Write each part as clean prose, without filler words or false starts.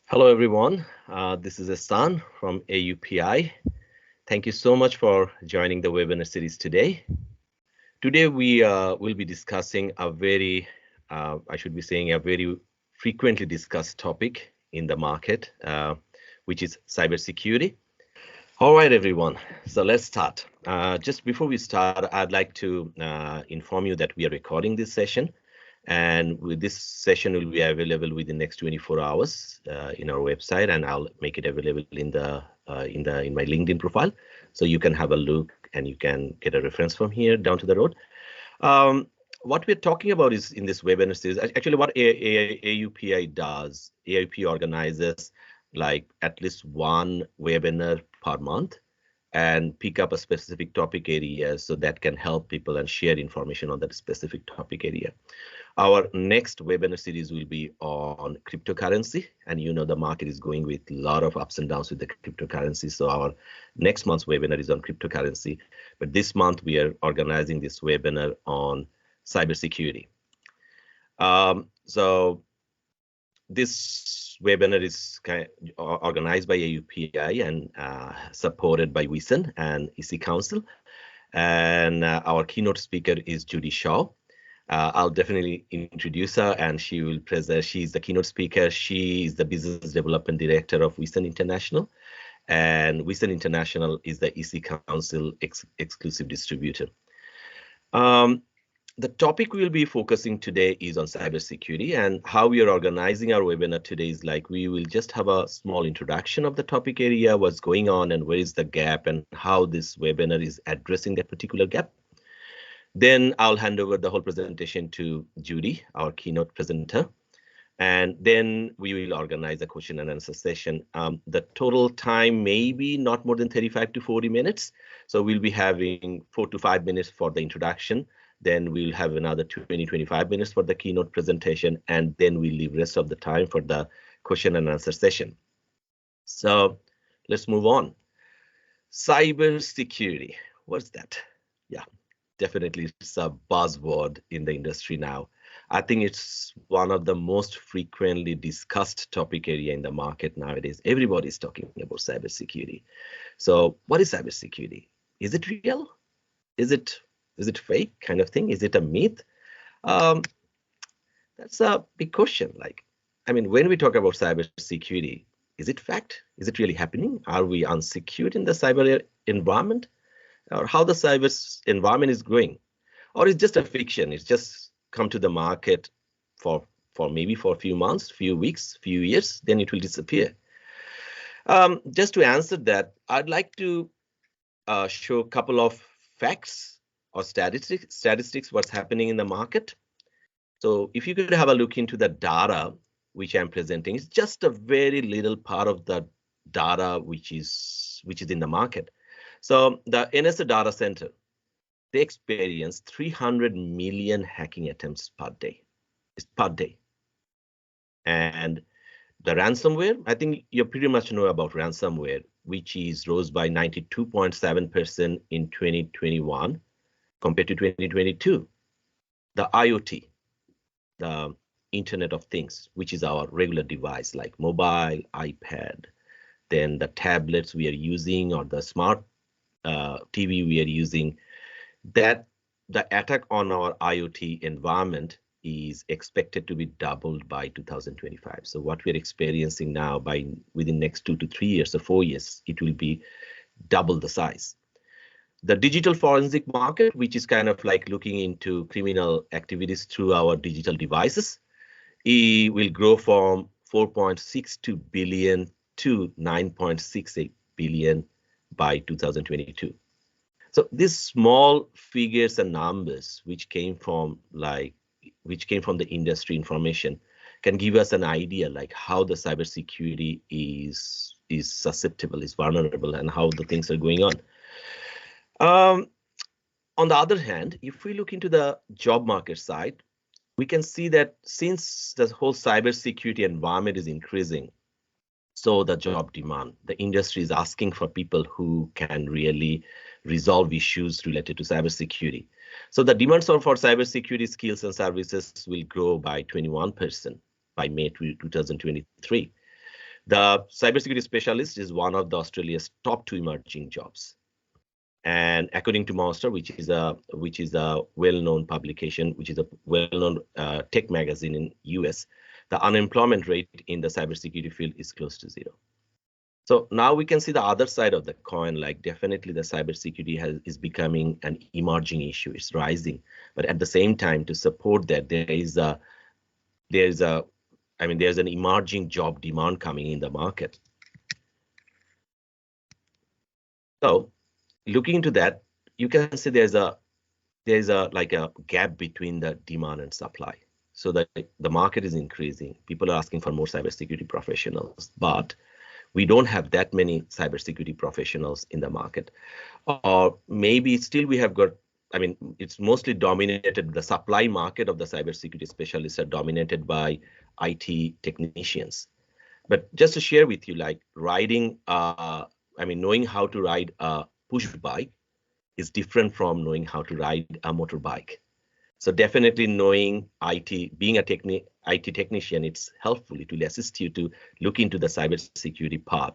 Hello, everyone. This is Hassan from AuPI. Thank you so much for joining the webinar series today. Today, we will be discussing a very, I should be saying, a very frequently discussed topic in the market, which is cybersecurity. All right, everyone. So let's start. Just before we start, I'd like to inform you that we are recording this session. And with this session will be available within the next 24 hours in our website, and I'll make it available in my LinkedIn profile, so you can have a look and you can get a reference from here down to the road. What we're talking about is in this webinar series, actually what AuPI does. AuPI organizes like at least one webinar per month and pick up a specific topic area so that can help people and share information on that specific topic area. Our next webinar series will be on cryptocurrency, and you know the market is going with a lot of ups and downs with the cryptocurrency. So our next month's webinar is on cryptocurrency, but this month we are organizing this webinar on cybersecurity. So this webinar is organized by AuPI and supported by WISN and EC Council, and our keynote speaker is Judy Shaw. I'll definitely introduce her, and she will present. She's the keynote speaker. She is the business development director of WISN International, and WISN International is the EC Council exclusive distributor. The topic we'll be focusing today is on cybersecurity, and how we are organizing our webinar today is like we will just have a small introduction of the topic area, what's going on and where is the gap, and how this webinar is addressing that particular gap. Then I'll hand over the whole presentation to Judy, our keynote presenter, and then we will organize a question and answer session. The total time may be not more than 35 to 40 minutes. So we'll be having 4 to 5 minutes for the introduction. Then we'll have another 20-25 minutes for the keynote presentation, and then we'll leave rest of the time for the question and answer session. So let's move on. Cybersecurity, what's that? Yeah, definitely it's a buzzword in the industry now. I think it's one of the most frequently discussed topic area in the market nowadays. Everybody's talking about cybersecurity. So what is cybersecurity? Is it real? Is it fake kind of thing? Is it a myth? That's a big question. Like, I mean, when we talk about cybersecurity, is it fact? Is it really happening? Are we unsecured in the cyber environment? Or how the cyber environment is growing? Or it's just a fiction? It's just come to the market for maybe for a few months, few weeks, few years, then it will disappear. Just to answer that, I'd like to show a couple of facts or statistics what's happening in the market. So if you could have a look into the data which I'm presenting, it's just a very little part of the data which is in the market. So the NSA data center, they experience 300 million hacking attempts per day. And the ransomware, I think you pretty much know about ransomware, which is rose by 92.7% in 2021 compared to 2022. The IoT, the Internet of Things, which is our regular device like mobile, iPad, then the tablets we are using or the smart TV we are using, that the attack on our IoT environment is expected to be doubled by 2025. So what we're experiencing now, by within next 2 to 3 years or 4 years, it will be double the size. The digital forensic market, which is kind of like looking into criminal activities through our digital devices, it will grow from 4.62 billion to 9.68 billion by 2022. So these small figures and numbers which came from the industry information can give us an idea like how the cybersecurity is susceptible, is vulnerable, and how the things are going on. On the other hand, if we look into the job market side, we can see that since the whole cybersecurity environment is increasing, so the job demand, the industry is asking for people who can really resolve issues related to cybersecurity. So the demands for cybersecurity skills and services will grow by 21% by May 2023. The cybersecurity specialist is one of the Australia's top 2 emerging jobs. And according to Monster, which is a well-known publication, which is a well-known tech magazine in US, the unemployment rate in the cybersecurity field is close to 0. So now we can see the other side of the coin. Like definitely the cybersecurity is becoming an emerging issue. It's rising, but at the same time, to support that, there's an emerging job demand coming in the market. So looking into that, you can see there's a like a gap between the demand and supply. So that the market is increasing. People are asking for more cybersecurity professionals, but we don't have that many cybersecurity professionals in the market. Or maybe still we have got, it's mostly dominated, the supply market of the cybersecurity specialists are dominated by IT technicians. But just to share with you, like riding, knowing how to ride a push bike is different from knowing how to ride a motorbike. So definitely knowing IT, being a IT technician, it's helpful. It will assist you to look into the cybersecurity path.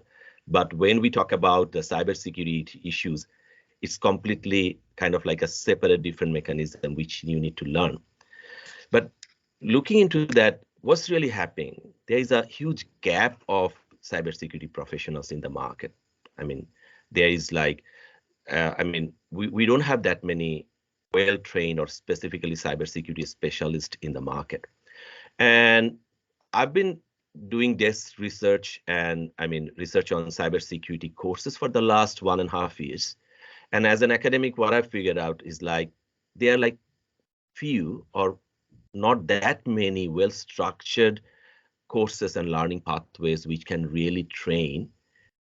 But when we talk about the cybersecurity issues, it's completely kind of like a separate, different mechanism which you need to learn. But looking into that, what's really happening? There is a huge gap of cybersecurity professionals in the market. There is like, we don't have that many well-trained or specifically cybersecurity specialists in the market. And I've been doing this research and research on cybersecurity courses for the last 1.5 years. And as an academic, what I figured out is like, there are like few or not that many well-structured courses and learning pathways which can really train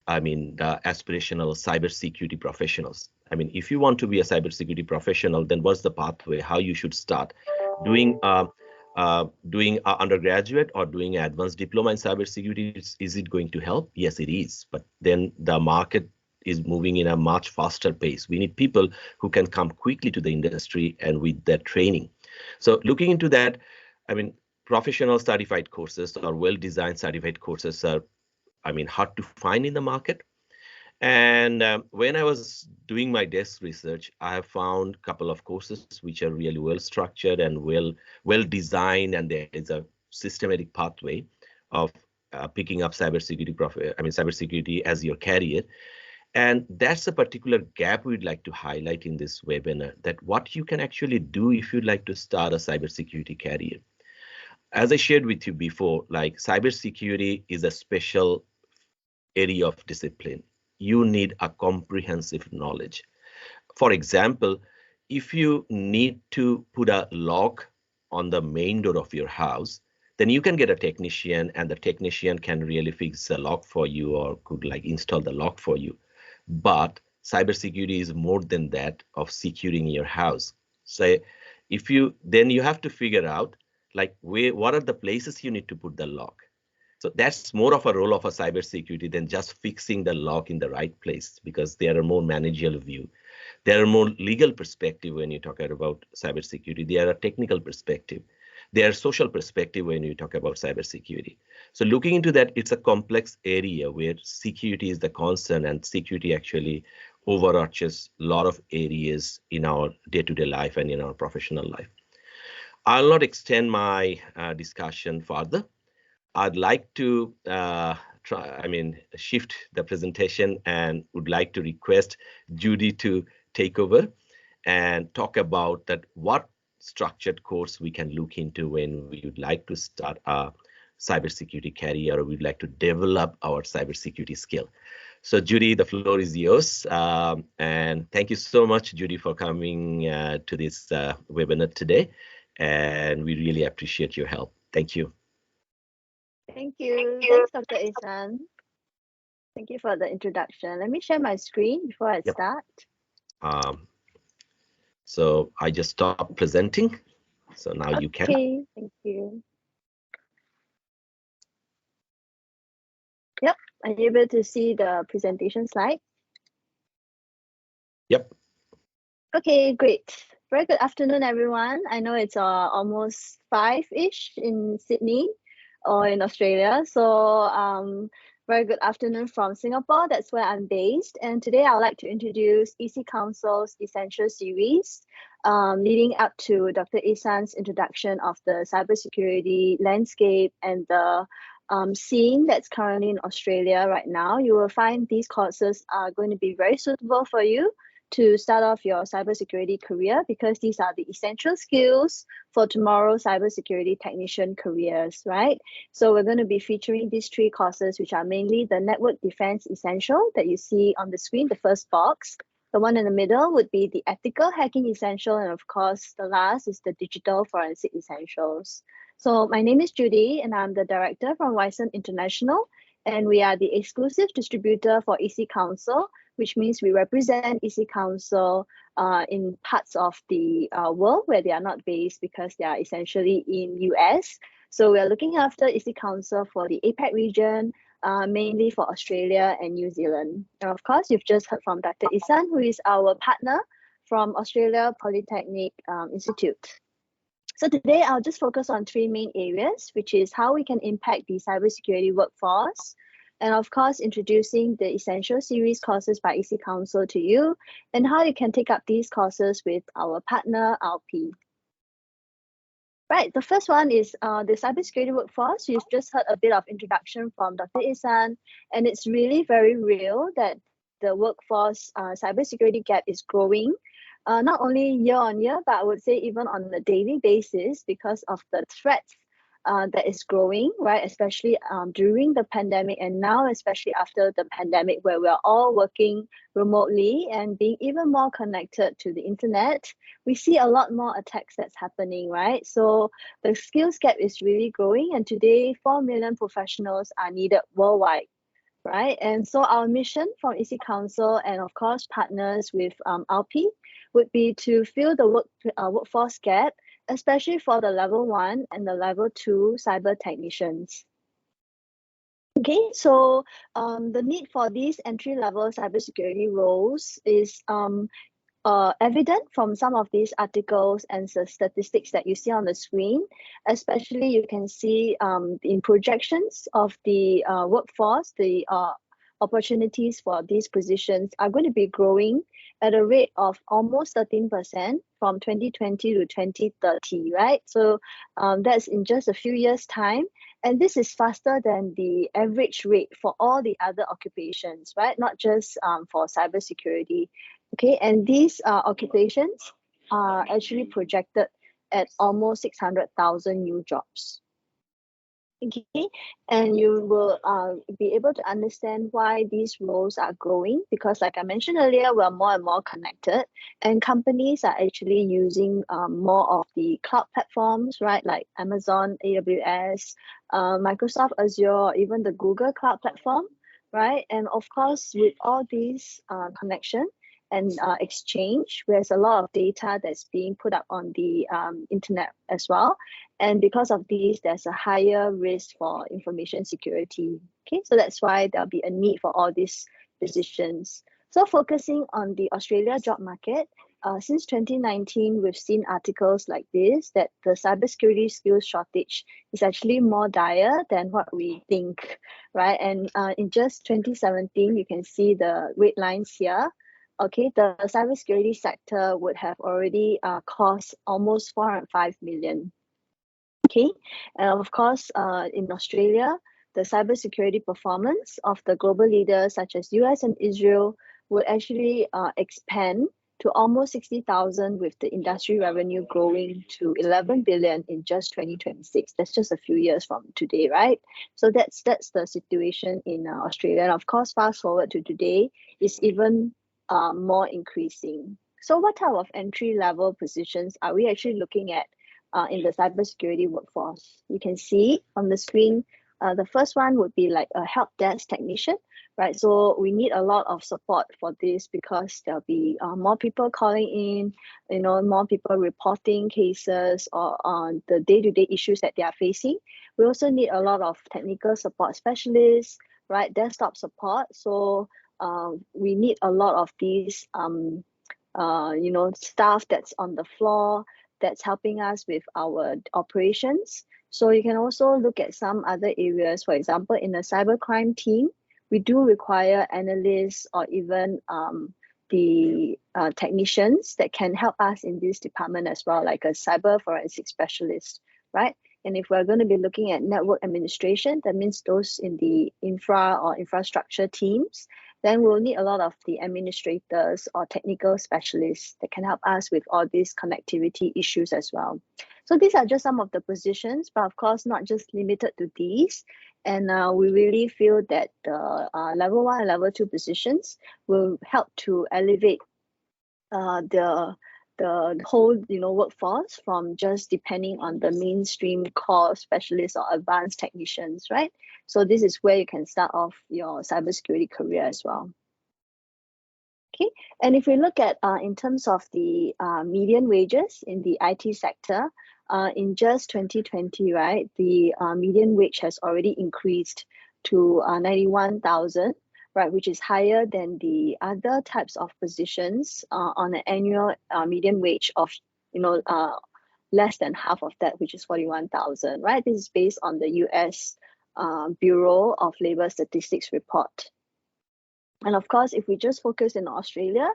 the aspirational cybersecurity professionals. If you want to be a cybersecurity professional, then what's the pathway? How you should start? Doing an undergraduate or doing an advanced diploma in cybersecurity, is it going to help? Yes, it is. But then the market is moving in a much faster pace. We need people who can come quickly to the industry and with that training. So looking into that, professional certified courses or well-designed certified courses are hard to find in the market. And when I was doing my desk research, I have found a couple of courses which are really well structured and well designed, and there is a systematic pathway of picking up cybersecurity as your career. And that's a particular gap we'd like to highlight in this webinar, that what you can actually do if you'd like to start a cybersecurity career. As I shared with you before, like cybersecurity is a special area of discipline. You need a comprehensive knowledge. For example, if you need to put a lock on the main door of your house, then you can get a technician, and the technician can really fix the lock for you or could like install the lock for you. But cybersecurity is more than that of securing your house. So then you have to figure out like what are the places you need to put the lock. So that's more of a role of a cybersecurity than just fixing the lock in the right place, because there are more managerial view. There are more legal perspective when you talk about cybersecurity. There are technical perspective. There are social perspective when you talk about cybersecurity. So looking into that, it's a complex area where security is the concern, and security actually overarches a lot of areas in our day-to-day life and in our professional life. I'll not extend my discussion further. I'd like to shift the presentation and would like to request Judy to take over and talk about that what structured course we can look into when we would like to start a cybersecurity career or we'd like to develop our cybersecurity skill. So Judy, the floor is yours. And thank you so much, Judy, for coming to this webinar today. And we really appreciate your help. Thank you. Thank you. Thanks, Dr. Ihsan. Thank you for the introduction. Let me share my screen before I start. So I just stopped presenting. So now you can. Okay, thank you. Yep, are you able to see the presentation slide? Yep. Okay, great. Very good afternoon, everyone. I know it's almost 5-ish in Sydney or in Australia. So Very good afternoon from Singapore. That's where I'm based. And today I'd like to introduce EC Council's Essential Series, leading up to Dr. Ihsan's introduction of the cybersecurity landscape and the scene that's currently in Australia right now. You will find these courses are going to be very suitable for you to start off your cybersecurity career, because these are the essential skills for tomorrow's cybersecurity technician careers, right? So we're going to be featuring these three courses, which are mainly the Network Defense Essential that you see on the screen, the first box. The one in the middle would be the Ethical Hacking Essential, and of course, the last is the Digital Forensic Essentials. So my name is Judy, and I'm the director from Wyson International, and we are the exclusive distributor for EC Council, which means we represent EC Council in parts of the world where they are not based, because they are essentially in US. So we are looking after EC Council for the APAC region, mainly for Australia and New Zealand. And of course, you've just heard from Dr. Ihsan, who is our partner from Australia Polytechnic Institute. So today I'll just focus on three main areas, which is how we can impact the cybersecurity workforce, and of course, introducing the Essential Series courses by EC Council to you, and how you can take up these courses with our partner, AuPI. Right, the first one is the cybersecurity workforce. You've just heard a bit of introduction from Dr. Ihsan, and it's really very real that the workforce cybersecurity gap is growing, not only year on year, but I would say even on a daily basis, because of the threats that is growing, right? Especially during the pandemic, and now especially after the pandemic, where we're all working remotely and being even more connected to the internet, we see a lot more attacks that's happening, right? So the skills gap is really growing, and today 4 million professionals are needed worldwide, right? And so our mission from EC Council, and of course partners with AuPI, would be to fill the workforce gap, especially for the level 1 and the level 2 cyber technicians. Okay, so the need for these entry-level cybersecurity roles is evident from some of these articles and the statistics that you see on the screen. Especially, you can see in projections of the workforce, the opportunities for these positions are going to be growing at a rate of almost 13% from 2020 to 2030, right? So that's in just a few years' time. And this is faster than the average rate for all the other occupations, right? Not just for cybersecurity. Okay, and these occupations are actually projected at almost 600,000 new jobs. Okay, and you will be able to understand why these roles are growing, because like I mentioned earlier, we're more and more connected, and companies are actually using more of the cloud platforms, right? Like Amazon, AWS, Microsoft Azure, even the Google Cloud Platform, right? And of course, with all these connection and exchange, there's a lot of data that's being put up on the internet as well. And because of these, there's a higher risk for information security. Okay, so that's why there'll be a need for all these positions. So focusing on the Australia job market, since 2019, we've seen articles like this, that the cybersecurity skills shortage is actually more dire than what we think, right? And in just 2017, you can see the red lines here. Okay, the cybersecurity sector would have already cost almost 405 million. Okay, and of course, in Australia, the cybersecurity performance of the global leaders such as US and Israel would actually expand to almost 60,000, with the industry revenue growing to 11 billion in just 2026. That's just a few years from today, right? So that's the situation in Australia. And of course, fast forward to today, is even more increasing. So what type of entry-level positions are we actually looking at in the cybersecurity workforce? You can see on the screen, the first one would be like a help desk technician, right? So we need a lot of support for this, because there'll be more people calling in, you know, more people reporting cases or on the day-to-day issues that they are facing. We also need a lot of technical support specialists, right? Desktop support. So we need a lot of these, you know, staff that's on the floor, that's helping us with our operations. So you can also look at some other areas. For example, in the cybercrime team, we do require analysts or even the technicians that can help us in this department as well, like a cyber forensic specialist, right? And if we're going to be looking at network administration, that means those in the infra or infrastructure teams, then we'll need a lot of the administrators or technical specialists that can help us with all these connectivity issues as well. So these are just some of the positions, but of course, not just limited to these. And we really feel that the level 1 and level 2 positions will help to elevate the whole workforce from just depending on the mainstream core specialists or advanced technicians, right? So this is where you can start off your cybersecurity career as well. Okay, and if we look at in terms of the median wages in the IT sector, in just 2020, right, the median wage has already increased to 91,000, right, which is higher than the other types of positions on an annual median wage of, less than half of that, which is 41,000, right? This is based on the US Bureau of Labor Statistics report. And of course, if we just focus in Australia,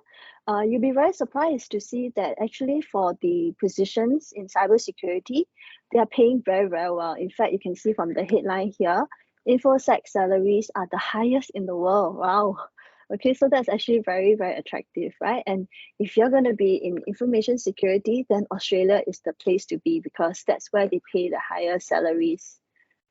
you'll be very surprised to see that actually for the positions in cybersecurity, they are paying very, very well. In fact, you can see from the headline here, InfoSec salaries are the highest in the world. Wow. Okay, so that's actually very, very attractive, right? And if you're going to be in information security, then Australia is the place to be because that's where they pay the higher salaries.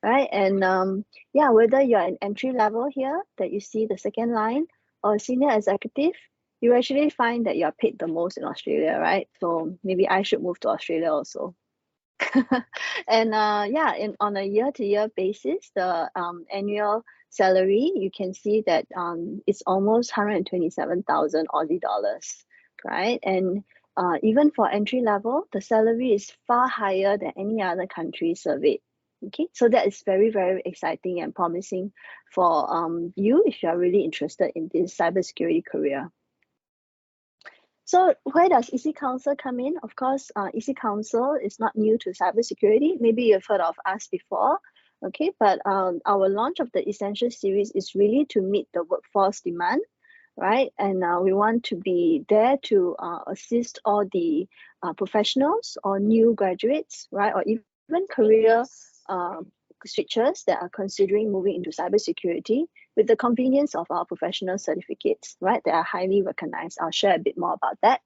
Right, and yeah, whether you're an entry level here that you see the second line or a senior executive, you actually find that you're paid the most in Australia, right? So maybe I should move to Australia also. And yeah, on a year-to-year basis, the annual salary, you can see that it's almost 127,000 Aussie dollars, right? And even for entry level, the salary is far higher than any other country surveyed. Okay, so that is very, very exciting and promising for you if you are really interested in this cybersecurity career. So where does EC Council come in? Of course, EC Council is not new to cybersecurity. Maybe you've heard of us before, okay? But our launch of the Essential Series is really to meet the workforce demand, right? And we want to be there to assist all the professionals or new graduates, right? Or even career switchers that are considering moving into cybersecurity with the convenience of our professional certificates, right? They are highly recognized. I'll share a bit more about that.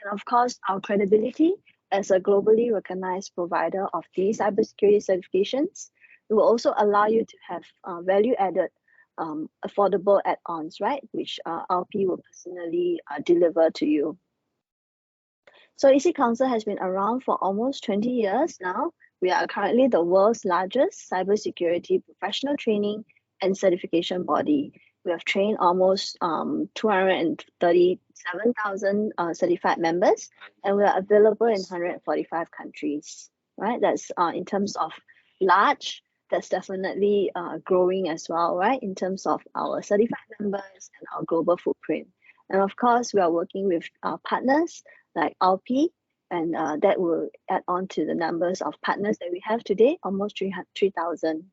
And of course, our credibility as a globally recognized provider of these cybersecurity certifications will also allow you to have value-added, affordable add-ons, right? Which AuPI will personally deliver to you. So EC Council has been around for almost 20 years now. We are currently the world's largest cybersecurity professional training and certification body. We have trained almost 237,000 certified members, and we are available in 145 countries, right? That's in terms of large, that's definitely growing as well, right? In terms of our certified members and our global footprint. And of course, we are working with our partners like AuPI, and that will add on to the numbers of partners that we have today, almost 3,000.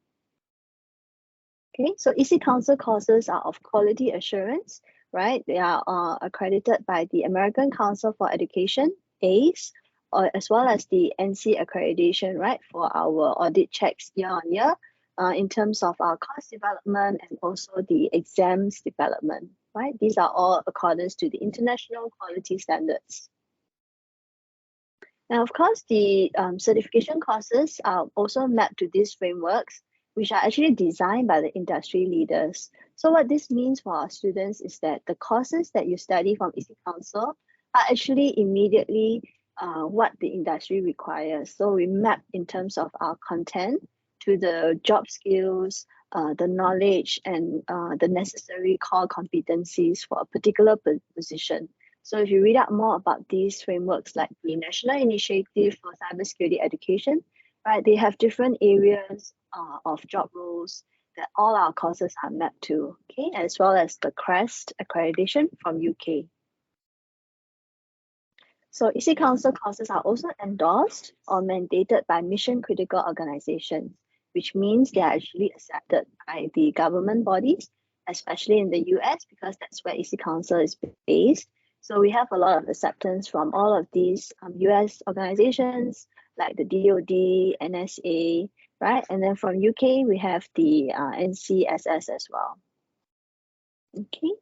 Okay, so EC Council courses are of quality assurance, right? They are accredited by the American Council for Education, ACE, as well as the NC accreditation, right, for our audit checks year on year in terms of our course development and also the exams development, right? These are all accordance to the international quality standards. Now, of course, the certification courses are also mapped to these frameworks, which are actually designed by the industry leaders. So what this means for our students is that the courses that you study from EC Council are actually immediately what the industry requires. So we map in terms of our content to the job skills, the knowledge, and the necessary core competencies for a particular position. So if you read up more about these frameworks like the National Initiative for Cybersecurity Education, right, they have different areas of job roles that all our courses are mapped to, okay, as well as the CREST accreditation from UK. So EC Council courses are also endorsed or mandated by mission critical organizations, which means they are actually accepted by the government bodies especially in the US, because that's where EC Council is based. So we have a lot of acceptance from all of these US organizations like the DoD, NSA, right? And then from UK, we have the NCSS as well. Okay.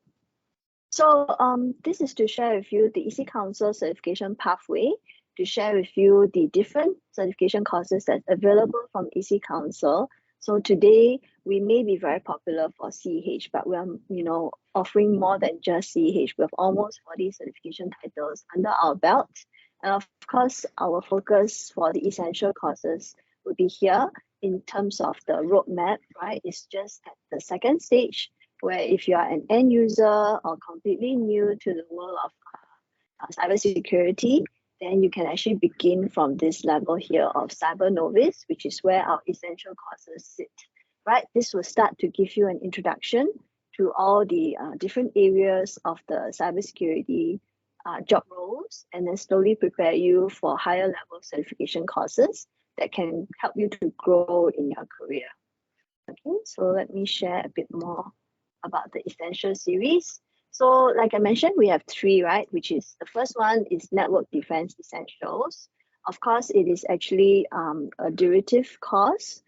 So this is to share with you the EC Council certification pathway, to share with you the different certification courses that's available from EC Council. So today we may be very popular for CEH, but we are, offering more than just CEH. We have almost 40 certification titles under our belt. And of course, our focus for the essential courses would be here in terms of the roadmap, right? It's just at the second stage, where if you are an end user or completely new to the world of cybersecurity, then you can actually begin from this level here of Cyber Novice, which is where our essential courses sit, right? This will start to give you an introduction to all the different areas of the cybersecurity job roles, and then slowly prepare you for higher level certification courses that can help you to grow in your career. Okay, so let me share a bit more about the essential series. So like I mentioned, we have three, right? Which is, the first one is Network Defense Essentials. Of course, it is actually a derivative course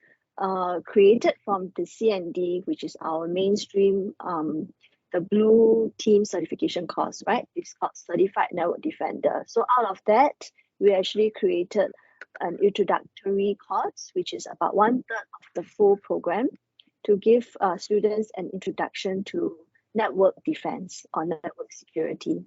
created from the CND, which is our mainstream, the blue team certification course, right? It's called Certified Network Defender. So out of that, we actually created an introductory course, which is about 1/3 of the full program, to give students an introduction to network defense or network security.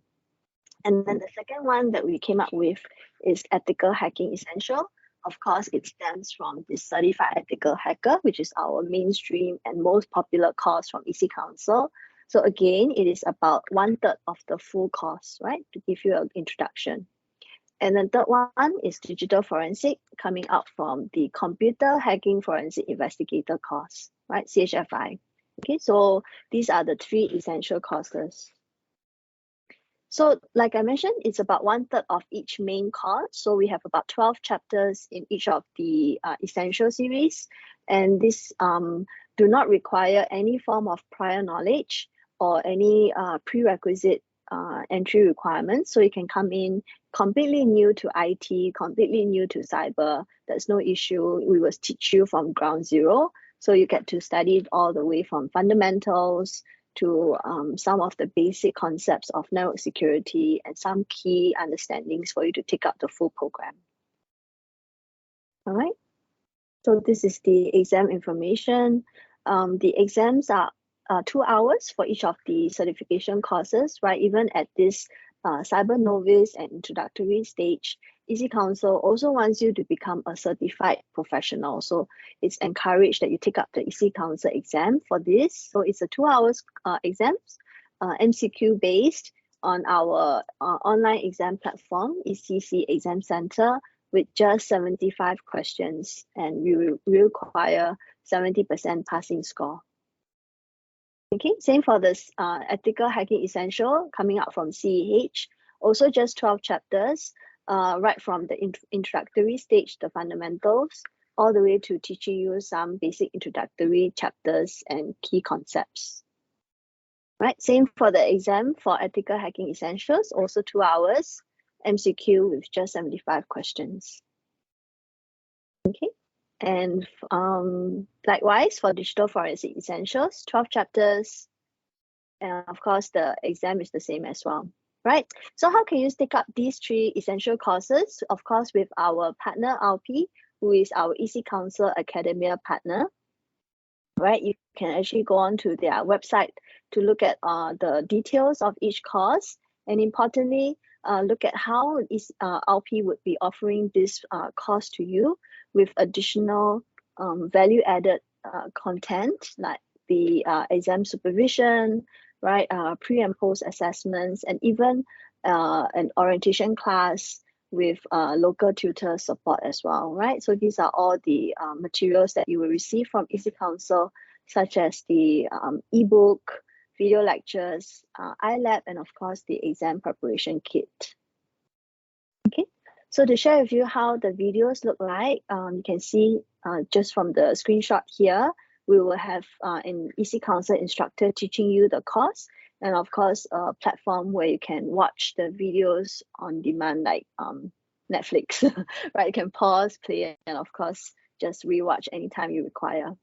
And then the second one that we came up with is Ethical Hacking Essential. Of course, it stems from the Certified Ethical Hacker, which is our mainstream and most popular course from EC Council. So again, it is about 1/3 of the full course, right, to give you an introduction. And then third one is Digital Forensic, coming out from the Computer Hacking Forensic Investigator course, right, CHFI. Okay, so these are the three essential courses. So like I mentioned, it's about 1/3 of each main course. So we have about 12 chapters in each of the essential series. And this do not require any form of prior knowledge or any prerequisite entry requirements. So you can come in completely new to IT, completely new to cyber. There's no issue. We will teach you from ground zero. So you get to study it all the way from fundamentals to some of the basic concepts of network security and some key understandings for you to take up the full program. All right. So this is the exam information. The exams are 2 hours for each of the certification courses, right? Even at this Cyber Novice and introductory stage, EC Council also wants you to become a certified professional. So it's encouraged that you take up the EC Council exam for this. So it's a 2 hours exams, MCQ based on our online exam platform, ECC Exam Center, with just 75 questions, and we require 70% passing score. Okay, same for this Ethical Hacking Essential, coming out from CEH, also just 12 chapters, right from the introductory stage, the fundamentals, all the way to teaching you some basic introductory chapters and key concepts. Right, same for the exam for Ethical Hacking Essentials, also 2 hours, MCQ with just 75 questions. Okay. And likewise for Digital Forensic Essentials, 12 chapters, and of course the exam is the same as well, right? So how can you take up these three essential courses? Of course, with our partner AuPI, who is our EC Council Academia partner, right? You can actually go on to their website to look at the details of each course, and importantly, look at how AuPI would be offering this course to you with additional value-added content like the exam supervision, right? Pre and post assessments, and even an orientation class with local tutor support as well, right? So these are all the materials that you will receive from EC Council, such as the ebook, video lectures, iLab, and of course the exam preparation kit. Okay, so to share with you how the videos look like, you can see just from the screenshot here, we will have an EC Council instructor teaching you the course, and of course a platform where you can watch the videos on demand, like Netflix, right? You can pause, play, and of course just rewatch anytime you require.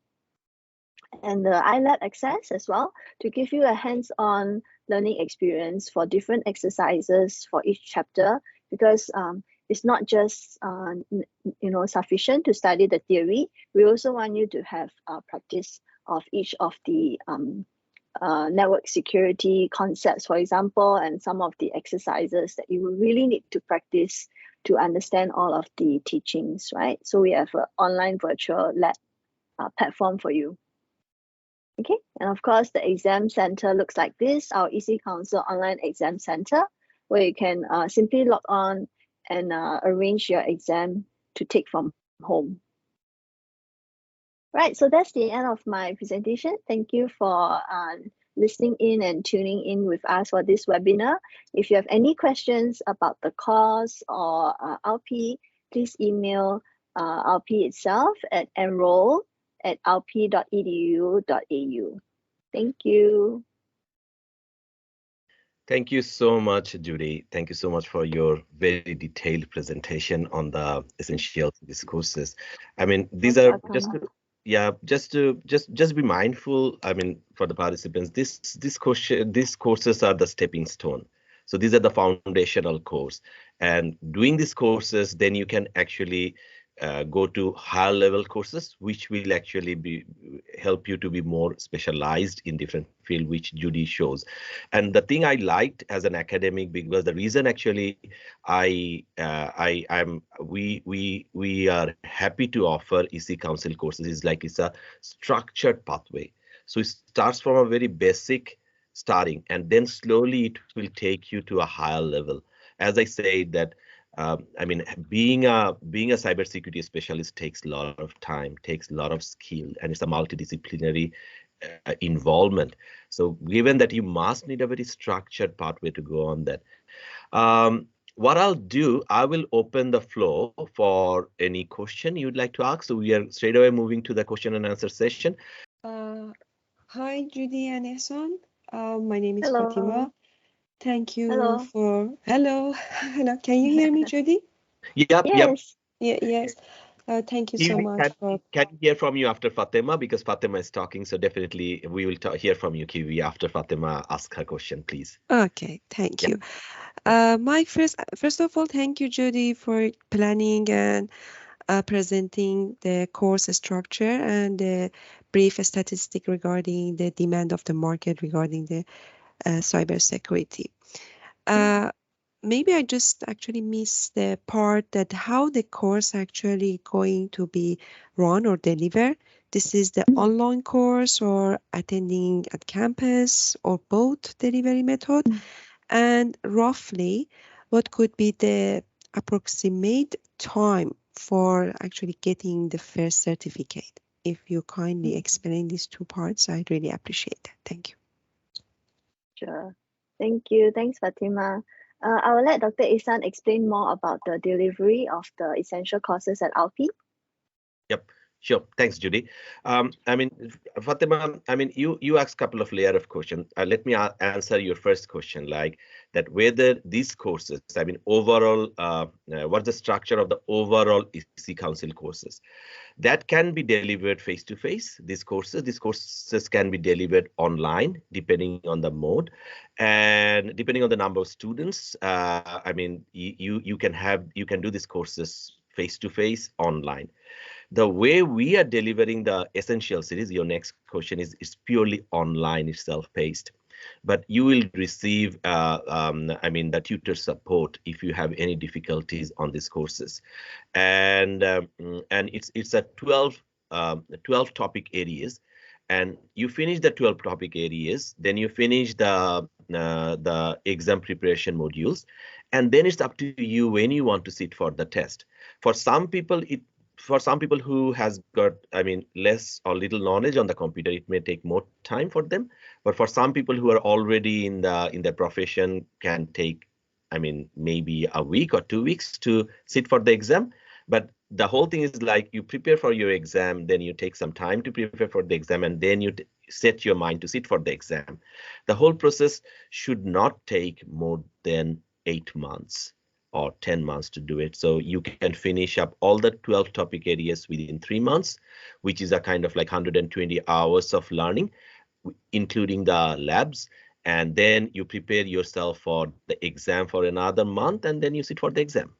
And the iLab access as well, to give you a hands-on learning experience for different exercises for each chapter, because it's not just sufficient to study the theory. We also want you to have practice of each of the network security concepts, for example, and some of the exercises that you will really need to practice to understand all of the teachings, right? So we have an online virtual lab platform for you. Okay, and of course the exam center looks like this, our EC Council online exam center, where you can simply log on and arrange your exam to take from home. Right, so that's the end of my presentation. Thank you for listening in and tuning in with us for this webinar. If you have any questions about the course or AuPI, please email AuPI itself at enroll@aupi.edu.au. Thank you. Thank you so much, Judy. Thank you so much for your very detailed presentation on the essentials of these courses. I mean, these are just to, yeah, just be mindful. I mean, for the participants, these courses are the stepping stone. So these are the foundational course, and doing these courses, then you can actually go to higher level courses, which will actually help you to be more specialized in different field, which Judy shows. And the thing I liked as an academic, because the reason actually we are happy to offer EC Council courses is like it's a structured pathway. So it starts from a very basic starting, and then slowly it will take you to a higher level. As I say that. I mean, being a cybersecurity specialist takes a lot of time, takes a lot of skill, and it's a multidisciplinary involvement. So given that you must need a very structured pathway to go on that. What I'll do, I will open the floor for any question you'd like to ask. So we are straight away moving to the question and answer session. Hi, Judy and Ehsan. My name is Hello. Fatima. Thank you Hello. for hello. Can you hear me, Judy? Yep. Yes. Yes. Thank you so much for. Can we hear from you after Fatima, because Fatima is talking, so definitely we will hear from you, Kiwi, after Fatima asks her question, please. Okay, thank you. First of all, thank you, Judy, for planning and presenting the course structure and the brief statistic regarding the demand of the market regarding the cybersecurity. Maybe I just actually missed the part that how the course actually going to be run or delivered. This is the online course or attending at campus or both delivery method. And roughly, what could be the approximate time for actually getting the first certificate? If you kindly explain these two parts, I'd really appreciate that. Thank you. Sure. Thank you. Thanks, Fatima. I will let Dr. Ihsan explain more about the delivery of the essential courses at AuPI. Yep. Sure. Thanks, Judy. I mean, Fatima, I mean, you asked a couple of layer of questions. Let me answer your first question, like that whether these courses, I mean, overall, what's the structure of the overall EC Council courses? That can be delivered face-to-face. These courses can be delivered online, depending on the mode, and depending on the number of students. I mean, you can do these courses face-to-face, online. The way we are delivering the essential series, your next question is purely online, it's self-paced, but you will receive I mean, the tutor support if you have any difficulties on these courses. And it's a 12 topic areas, and you finish the 12 topic areas, then you finish the exam preparation modules, and then it's up to you when you want to sit for the test. For some people who has got, I mean, less or little knowledge on the computer, it may take more time for them. But for some people who are already in the profession, can take, I mean, maybe a week or 2 weeks to sit for the exam. But the whole thing is like you prepare for your exam, then you take some time to prepare for the exam, and then you set your mind to sit for the exam. The whole process should not take more than 8 months or 10 months to do it. So you can finish up all the 12 topic areas within 3 months, which is a kind of like 120 hours of learning, including the labs. And then you prepare yourself for the exam for another month, and then you sit for the exam.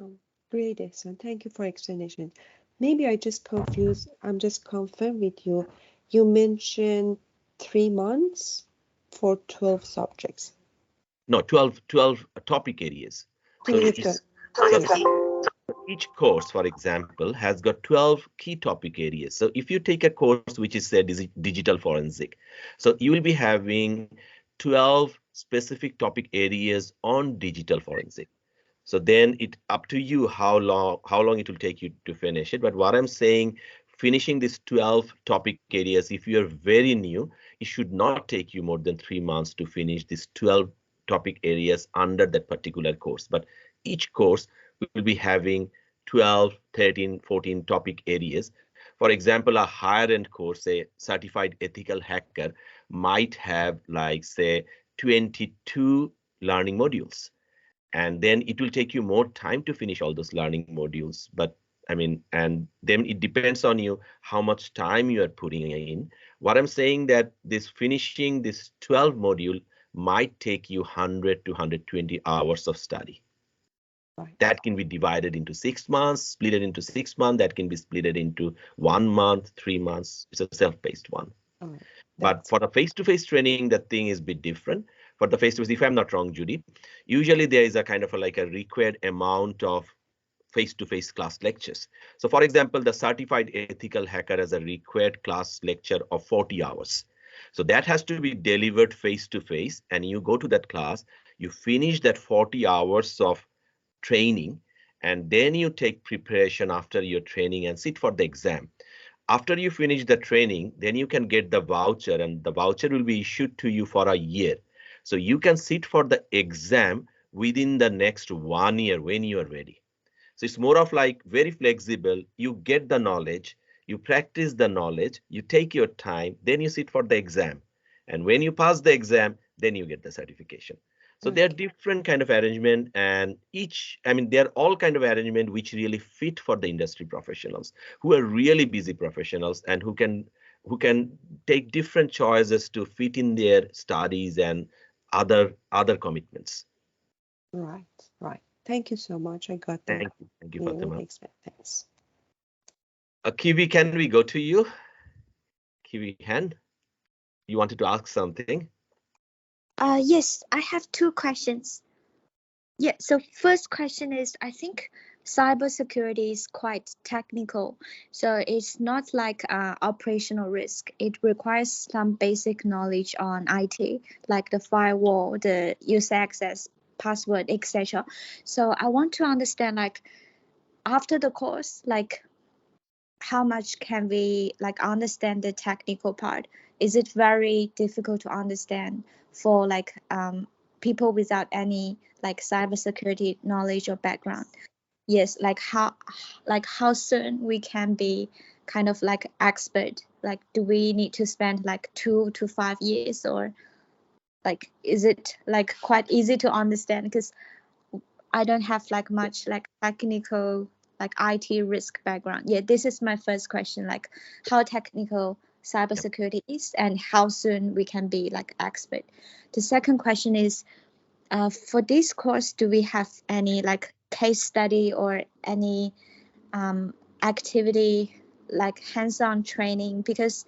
Oh, great, excellent. Thank you for explanation. Maybe I just confused. I'm just confirm with you. You mentioned 3 months for 12 subjects. No, 12 topic areas. So, each course, for example, has got 12 key topic areas. So if you take a course which is said is digital forensic, so you will be having 12 specific topic areas on digital forensic. So then it up to you how long it will take you to finish it. But what I'm saying, finishing these 12 topic areas, if you're very new, it should not take you more than 3 months to finish these 12 topic areas under that particular course. But each course will be having 12, 13, 14 topic areas. For example, a higher end course, a certified ethical hacker, might have like say 22 learning modules. And then it will take you more time to finish all those learning modules. But I mean, and then it depends on you how much time you are putting in. What I'm saying that this finishing this 12 module might take you 100 to 120 hours of study. Right. That can be divided into 6 months, split it into 6 months. That can be split into 1 month, 3 months. It's a self-paced one. Right. But for the face-to-face training, the thing is a bit different. For the face-to-face, if I'm not wrong, Judy, usually there is a kind of like a required amount of face-to-face class lectures. So for example, the certified ethical hacker has a required class lecture of 40 hours. So that has to be delivered face-to-face, and you go to that class, you finish that 40 hours of training, and then you take preparation after your training and sit for the exam. After you finish the training, then you can get the voucher, and the voucher will be issued to you for a year. So you can sit for the exam within the next 1 year when you are ready. So it's more of like very flexible. You get the knowledge, you practice the knowledge, you take your time, then you sit for the exam. And when you pass the exam, then you get the certification. So there are different kind of arrangement, and they're all kind of arrangement which really fit for the industry professionals who are really busy professionals and who can take different choices to fit in their studies and other commitments. Right. Thank you so much. I got that. Thank you, Fatima. Thanks. Kiwi, can we go to you? Kiwi Han, you wanted to ask something? Yes, I have 2 questions. Yeah, so first question is, I think cybersecurity is quite technical. So it's not like operational risk. It requires some basic knowledge on IT, like the firewall, the user access, password, etc. So I want to understand, like, after the course, like, how much can we like understand the technical part? Is it very difficult to understand for like people without any like cybersecurity knowledge or background? Yes, like how soon we can be kind of like expert? Like, do we need to spend like 2 to 5 years, or like is it like quite easy to understand? Because I don't have like much like technical like IT risk background. Yeah, this is my first question, like how technical cybersecurity is and how soon we can be like expert. The second question is, for this course, do we have any like case study or any activity like hands-on training? Because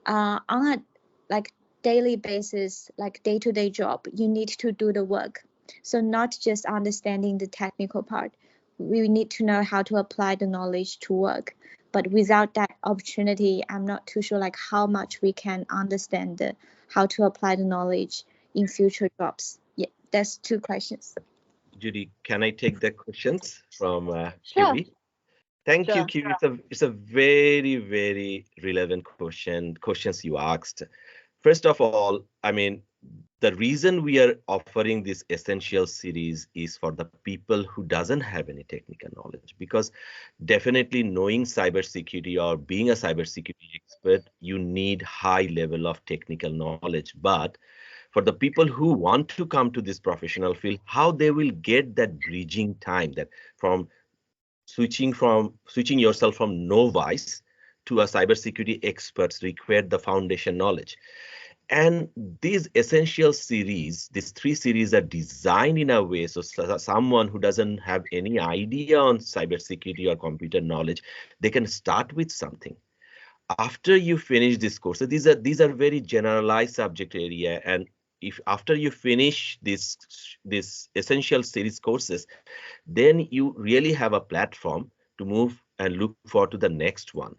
on a like daily basis, like day-to-day job, you need to do the work. So not just understanding the technical part, we need to know how to apply the knowledge to work. But without that opportunity, I'm not too sure like how much we can understand how to apply the knowledge in future jobs. Yeah, that's 2 questions. Judy, can I take the questions from Sure. Kiwi? Thank you, Sure. Kiwi. It's a very, very relevant questions you asked. First of all, I mean, the reason we are offering this essential series is for the people who doesn't have any technical knowledge, because definitely knowing cybersecurity or being a cybersecurity expert, you need high level of technical knowledge. But for the people who want to come to this professional field, how they will get that bridging time, that from switching yourself from novice to a cybersecurity experts require the foundation knowledge. And these essential series, these 3 series are designed in a way so someone who doesn't have any idea on cybersecurity or computer knowledge, they can start with something. After you finish this course, so these are very generalized subject area, and if after you finish this essential series courses, then you really have a platform to move and look for to the next one.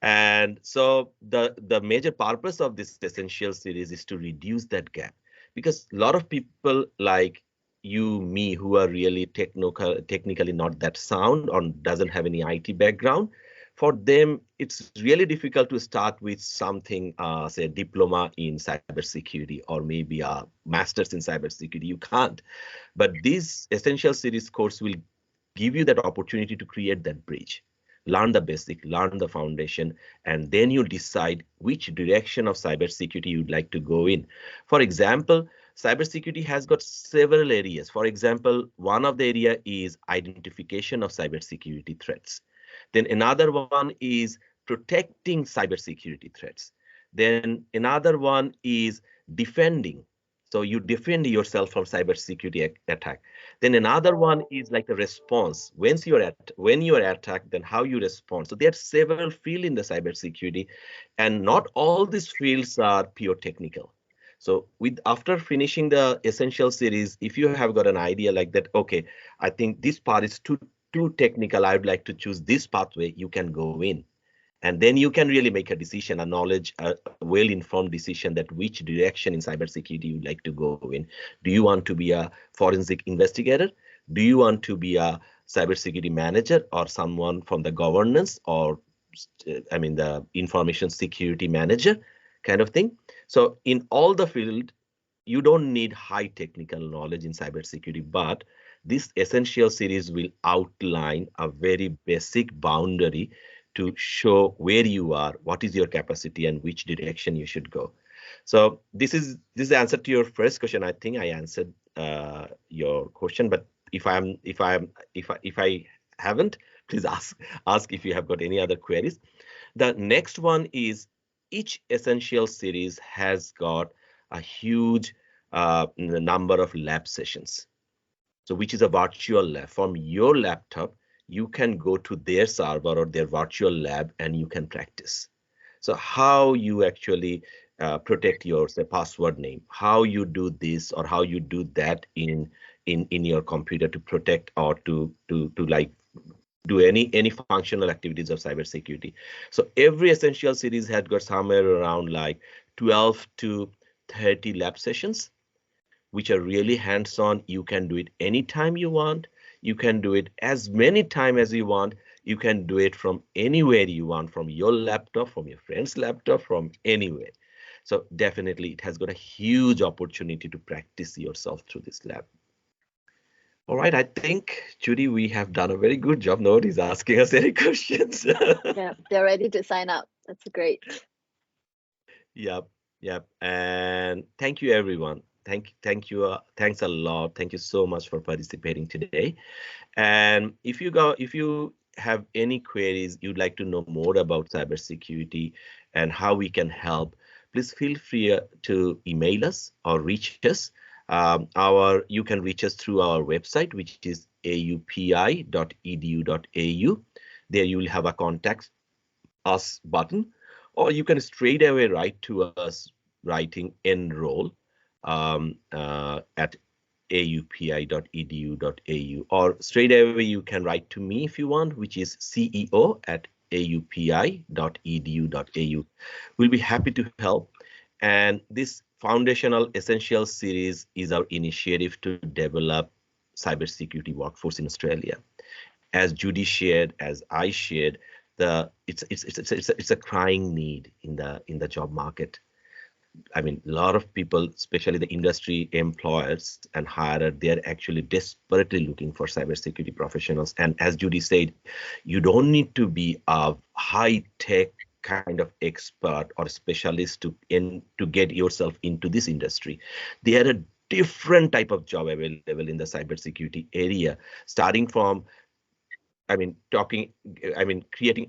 And so the major purpose of this essential series is to reduce that gap, because a lot of people like you, me, who are really technically not that sound or doesn't have any IT background, for them it's really difficult to start with something, say a diploma in cybersecurity or maybe a master's in cybersecurity. You can't. But this essential series course will give you that opportunity to create that bridge. Learn the basic, learn the foundation, and then you decide which direction of cybersecurity you'd like to go in. For example, cybersecurity has got several areas. For example, one of the area is identification of cybersecurity threats. Then another one is protecting cybersecurity threats. Then another one is defending. So you defend yourself from cybersecurity attack. Then another one is like a response. When you are attacked, then how you respond. So there are several fields in the cybersecurity, and not all these fields are pure technical. So after finishing the essential series, if you have got an idea like that, okay, I think this part is too technical, I would like to choose this pathway, you can go in. And then you can really make a decision, a well-informed decision that which direction in cybersecurity you'd like to go in. Do you want to be a forensic investigator? Do you want to be a cybersecurity manager or someone from the governance or, the information security manager kind of thing? So in all the field, you don't need high technical knowledge in cybersecurity, but this essential series will outline a very basic boundary to show where you are, what is your capacity, and which direction you should go. So this is the answer to your first question. I think I answered your question, but if I haven't, please ask if you have got any other queries. The next one is each essential series has got a huge number of lab sessions. So which is a virtual lab. From your laptop, you can go to their server or their virtual lab and you can practice. So how you actually protect your password name, how you do this or how you do that in your computer to protect or to like do any functional activities of cybersecurity. So every essential series had got somewhere around like 12 to 30 lab sessions, which are really hands-on. You can do it anytime you want. You can do it as many times as you want. You can do it from anywhere you want, from your laptop, from your friend's laptop, from anywhere. So definitely it has got a huge opportunity to practice yourself through this lab. All right, I think, Judy, we have done a very good job. Nobody's asking us any questions. Yeah, they're ready to sign up. That's great. Yep. And thank you, everyone. Thank you. Thanks a lot. Thank you so much for participating today. And if you have any queries, you'd like to know more about cybersecurity and how we can help, please feel free to email us or reach us. You can reach us through our website, which is aupi.edu.au. There you will have a contact us button, or you can straight away write to us writing enroll at aupi.edu.au, or straight away you can write to me if you want, which is ceo@aupi.edu.au. We'll be happy to help. And this foundational essential series is our initiative to develop cybersecurity workforce in Australia. As Judy shared, as I shared, it's a crying need in the job market. I mean, a lot of people, especially the industry employers and hirer, they're actually desperately looking for cybersecurity professionals. And as Judy said, you don't need to be a high-tech kind of expert or specialist to get yourself into this industry. There are a different type of job available in the cybersecurity area, starting from, creating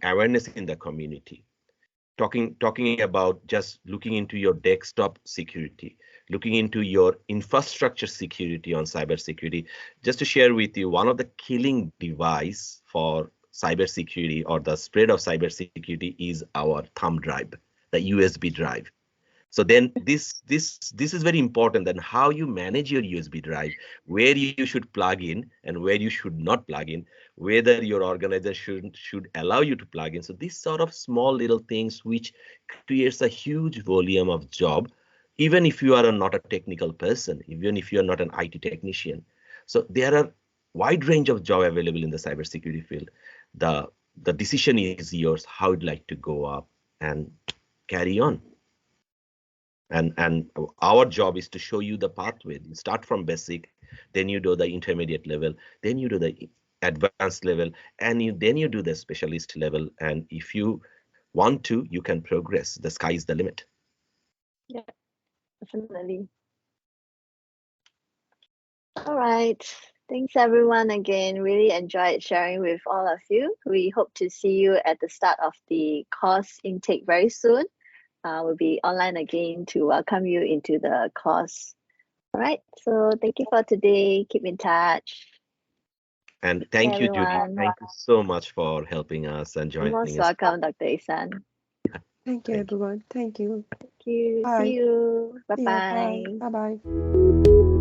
awareness in the community. Talking about just looking into your desktop security, looking into your infrastructure security on cybersecurity. Just to share with you, one of the killing device for cybersecurity or the spread of cybersecurity is our thumb drive, the USB drive. So then this is very important, then how you manage your USB drive, where you should plug in and where you should not plug in, whether your organization should allow you to plug in. So these sort of small little things which creates a huge volume of job, even if you are not a technical person, even if you are not an IT technician. So there are wide range of job available in the cybersecurity field. The decision is yours, how you'd like to go up and carry on. And our job is to show you the pathway. You start from basic, then you do the intermediate level, then you do the advanced level, and then you do the specialist level. And if you want to, you can progress. The sky is the limit. Yeah, definitely. All right. Thanks everyone again. Really enjoyed sharing with all of you. We hope to see you at the start of the course intake very soon. We'll be online again to welcome you into the course. All right. So thank you for today. Keep in touch. And thank you, Judy. everyone. Thank you so much for helping us and You're joining most us. welcome, Dr. Isan. Thank you, everyone. Thank you. Thank you. Bye. See you. See you. Bye-bye. Bye. Bye-bye.